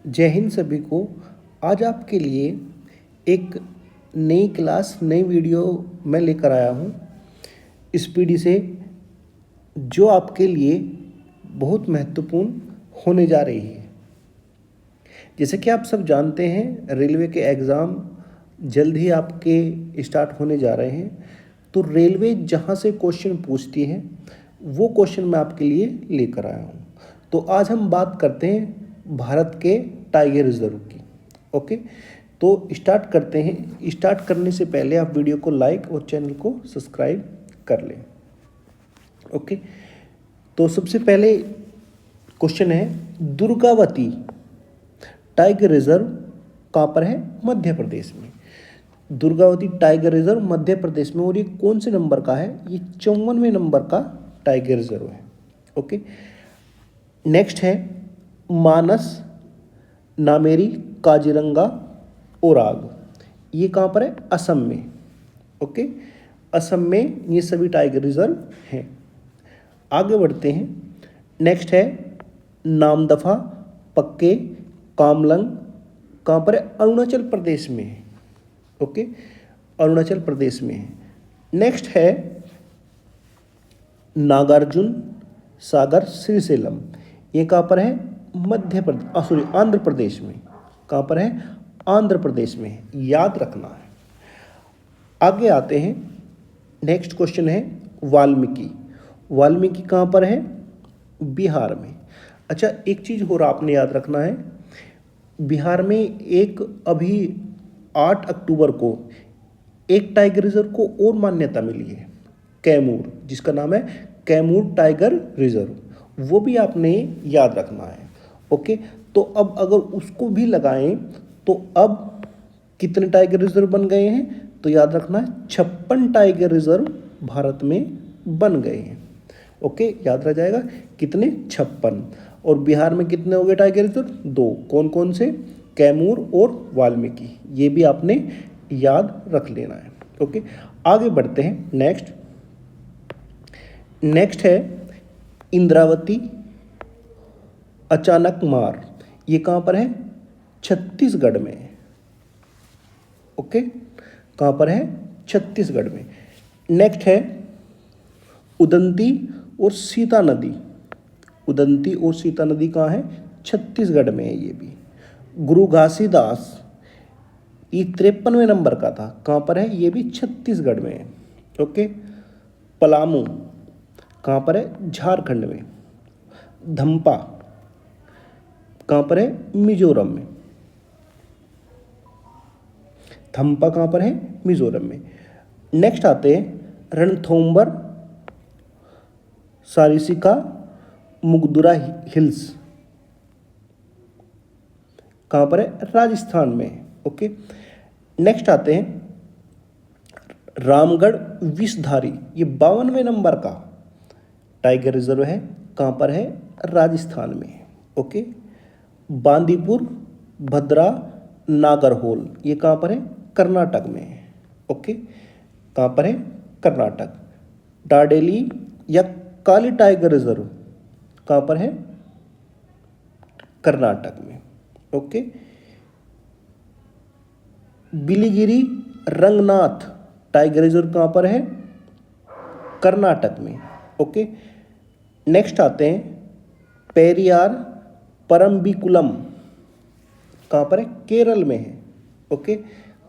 जय हिंद सभी को। आज आपके लिए एक नई क्लास नई वीडियो मैं लेकर आया हूँ इस पीढ़ी से, जो आपके लिए बहुत महत्वपूर्ण होने जा रही है। जैसे कि आप सब जानते हैं, रेलवे के एग्ज़ाम जल्द ही आपके स्टार्ट होने जा रहे हैं। तो रेलवे जहाँ से क्वेश्चन पूछती है वो क्वेश्चन मैं आपके लिए लेकर आया हूँ। तो आज हम बात करते हैं भारत के टाइगर रिजर्व की। ओके, तो स्टार्ट करते हैं। स्टार्ट करने से पहले आप वीडियो को लाइक और चैनल को सब्सक्राइब कर लें। ओके, तो सबसे पहले क्वेश्चन है, दुर्गावती टाइगर रिजर्व कहाँ पर है? मध्य प्रदेश में। दुर्गावती टाइगर रिजर्व मध्य प्रदेश में, और ये कौन से नंबर का है? ये 54वें नंबर का टाइगर रिजर्व है। ओके, नेक्स्ट है मानस, नामेरी, काजीरंगा, ओराग। ये कहाँ पर है? असम में। ओके, असम में ये सभी टाइगर रिजर्व हैं। आगे बढ़ते हैं। नेक्स्ट है नामदफा, पक्के, कामलंग। कहाँ पर है? अरुणाचल प्रदेश में है। ओके, अरुणाचल प्रदेश में है। नेक्स्ट है नागार्जुन सागर, श्रीशैलम। ये कहाँ पर है? मध्य प्रदेश, सॉरी, आंध्र प्रदेश में। कहाँ पर है? आंध्र प्रदेश में है, याद रखना है। आगे आते हैं। नेक्स्ट क्वेश्चन है वाल्मीकि। वाल्मीकि कहाँ पर है? बिहार में। अच्छा, एक चीज़ और आपने याद रखना है, बिहार में एक अभी 8 अक्टूबर को एक टाइगर रिजर्व को और मान्यता मिली है, कैमूर, जिसका नाम है कैमूर टाइगर रिजर्व। वो भी आपने याद रखना है। ओके, तो अब अगर उसको भी लगाएं तो अब कितने टाइगर रिजर्व बन गए हैं? तो याद रखना है 56 टाइगर रिजर्व भारत में बन गए हैं। ओके, याद रह जाएगा कितने? 56। और बिहार में कितने हो गए टाइगर रिजर्व? 2। कौन कौन से? कैमूर और वाल्मीकि। ये भी आपने याद रख लेना है। ओके, आगे बढ़ते हैं। नेक्स्ट है इंद्रावती अचानक मार। ये कहाँ पर है? छत्तीसगढ़ में। ओके, कहाँ पर है? छत्तीसगढ़ में। नेक्स्ट है उदंती और सीता नदी। उदंती और सीता नदी कहाँ है? छत्तीसगढ़ में है ये भी। गुरु घासीदास, ये 53वें नंबर का था। कहाँ पर है? ये भी छत्तीसगढ़ में है। ओके, पलामू कहाँ पर है? झारखंड में। धम्पा कहाँ पर है? मिजोरम में। थम्पा कहाँ पर है? मिजोरम में। नेक्स्ट आते हैं रणथंभौर सारिस्का मुगदुरा हिल्स। कहाँ पर है? राजस्थान में। ओके, नेक्स्ट आते हैं रामगढ़ विषधारी। ये 52वें नंबर का टाइगर रिजर्व है। कहाँ पर है? राजस्थान में। ओके, बांदीपुर भद्रा नागरहोल। ये कहाँ पर है? कर्नाटक में। ओके, कहाँ पर है? कर्नाटक। डाडेली या काली टाइगर रिजर्व कहाँ पर है? कर्नाटक में। Okay, Biligiri Ranganath tiger reserve कहाँ पर है? कर्नाटक में। ओके, नेक्स्ट आते हैं पेरियार परम्बिकुलम। कहाँ पर है? केरल में है। ओके,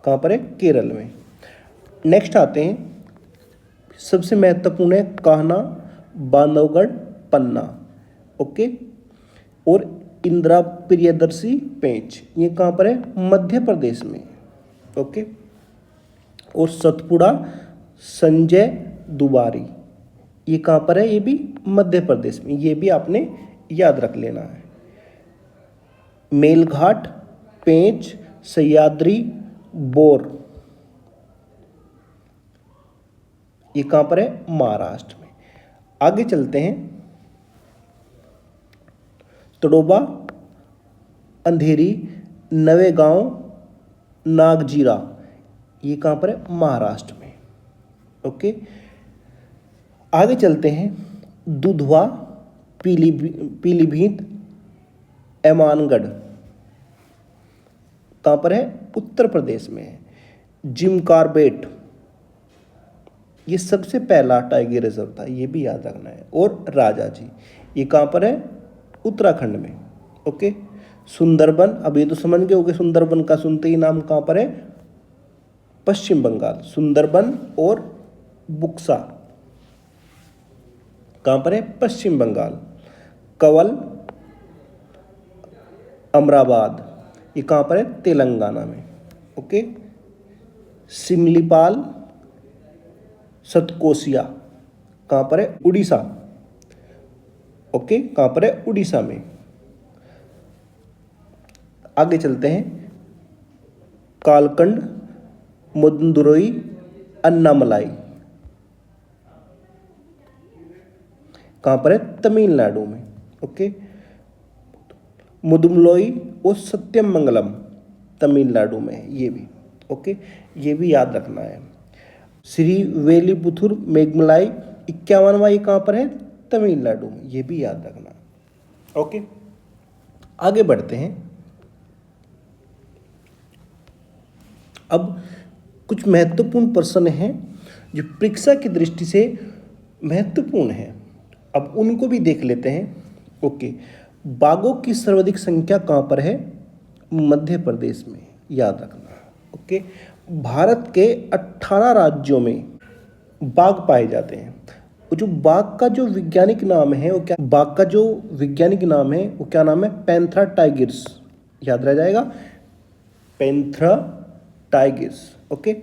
कहाँ पर है? केरल में। नेक्स्ट आते हैं, सबसे महत्वपूर्ण है कान्हा, बांधवगढ़, पन्ना। ओके, और इंदिरा प्रियदर्शी पेंच। ये कहाँ पर है? मध्य प्रदेश में। ओके, और सतपुड़ा संजय दुबारी, ये कहाँ पर है? ये भी मध्य प्रदेश में। ये भी आपने याद रख लेना है। मेलघाट, पेंच, सह्याद्री, बोर, ये कहाँ पर है? महाराष्ट्र में। आगे चलते हैं। तड़ोबा, अंधेरी, नवेगांव, नागजीरा, ये कहाँ पर है? महाराष्ट्र में। ओके, आगे चलते हैं। दुधवा, पीलीभीत, एमानगढ़, कहाँ पर है? उत्तर प्रदेश में है। जिम कॉर्बेट ये सबसे पहला टाइगर रिजर्व था, ये भी याद रखना है। और राजा जी ये कहाँ पर है? उत्तराखंड में। ओके। सुंदरबन, अब ये तो समझ गए होंगे, सुंदरबन का सुनते ही नाम कहाँ पर है? पश्चिम बंगाल। सुंदरबन और बुक्सा कहाँ पर है? पश्चिम बंगाल। कवल, अमराबाद ये कहाँ पर है? तेलंगाना में। ओके। सिमलीपाल, सतकोसिया कहाँ पर है? उड़ीसा। ओके, कहाँ पर है? उड़ीसा में। आगे चलते हैं। कालकंड, मदुरई, अन्नामलाई कहाँ पर है? तमिलनाडु में। ओके। मुदुमलोई और सत्यमंगलम तमिलनाडु में है ये भी। ओके, ये भी याद रखना है। श्री वेलिपुथुर मेघमलाई 51वां ये कहाँ पर है? तमिलनाडु में, ये भी याद रखना। ओके, आगे बढ़ते हैं। अब कुछ महत्वपूर्ण प्रश्न हैं जो परीक्षा की दृष्टि से महत्वपूर्ण है, अब उनको भी देख लेते हैं। ओके, बाघों की सर्वाधिक संख्या कहाँ पर है? मध्य प्रदेश में, याद रखना। ओके, भारत के 18 राज्यों में बाघ पाए जाते हैं। जो बाघ का जो वैज्ञानिक नाम है वो क्या? बाघ का जो वैज्ञानिक नाम है वो क्या नाम है? पैंथेरा टाइगर्स, याद रह जाएगा, पैंथेरा टाइगर्स। ओके,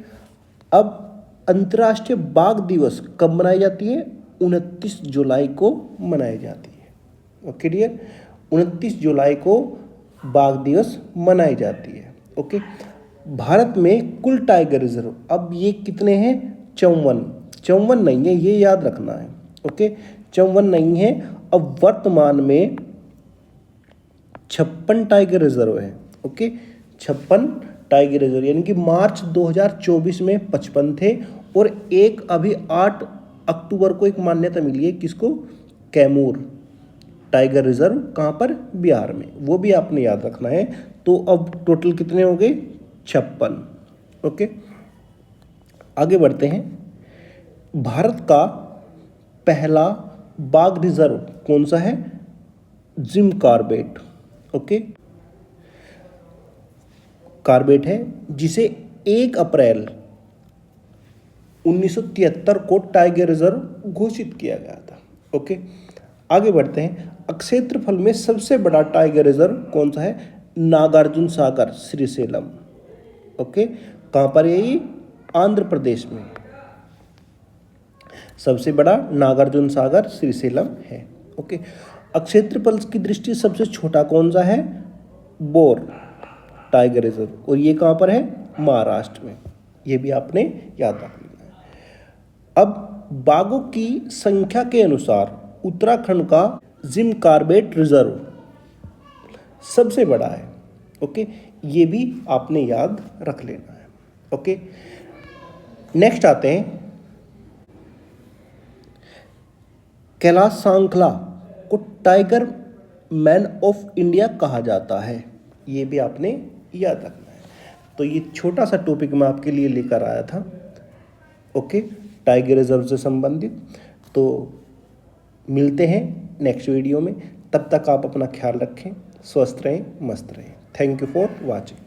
अब अंतर्राष्ट्रीय बाघ दिवस कब मनाई जाती है? 29 जुलाई को मनाई जाती है। ओके डियर, 29 जुलाई को बाघ दिवस मनाई जाती है। ओके, भारत में कुल टाइगर रिजर्व अब ये कितने हैं? 54 नहीं है, ये याद रखना है। ओके, 54 नहीं है, अब वर्तमान में 56 टाइगर रिजर्व है। ओके, 56 टाइगर रिजर्व, यानी कि मार्च 2024 में 55 थे और एक अभी 8 अक्टूबर को एक मान्यता मिली है, किसको? कैमूर टाइगर रिजर्व, कहाँ पर? बिहार में, वो भी आपने याद रखना है। तो अब टोटल कितने हो गए? 56। ओके, आगे बढ़ते हैं। भारत का पहला बाघ रिजर्व कौन सा है? Jim Corbett. ओके, कॉर्बेट है, जिसे 1 अप्रैल 1973 को टाइगर रिजर्व घोषित किया गया था। ओके, आगे बढ़ते हैं। क्षेत्रफल में सबसे बड़ा टाइगर रिजर्व कौन सा है? नागार्जुन सागर, श्रीशैलम। ओके, कहाँ पर है ये? आंध्र प्रदेश में सबसे बड़ा नागार्जुन सागर श्रीशैलम है। ओके, क्षेत्रफल की दृष्टि सबसे छोटा कौन सा है? बोर टाइगर रिजर्व, और ये कहाँ पर है? महाराष्ट्र में, ये भी आपने याद रखना है। अब बाघों की संख्या के अनुसार उत्तराखंड का जिम कॉर्बेट रिजर्व सबसे बड़ा है। ओके, ये भी आपने याद रख लेना है। ओके, नेक्स्ट आते हैं। कैलाश सांखला को टाइगर मैन ऑफ इंडिया कहा जाता है, ये भी आपने याद रखना है। तो ये छोटा सा टॉपिक मैं आपके लिए लेकर आया था। ओके, टाइगर रिजर्व से संबंधित। तो मिलते हैं नेक्स्ट वीडियो में, तब तक आप अपना ख्याल रखें, स्वस्थ रहें, मस्त रहें। Thank you for watching.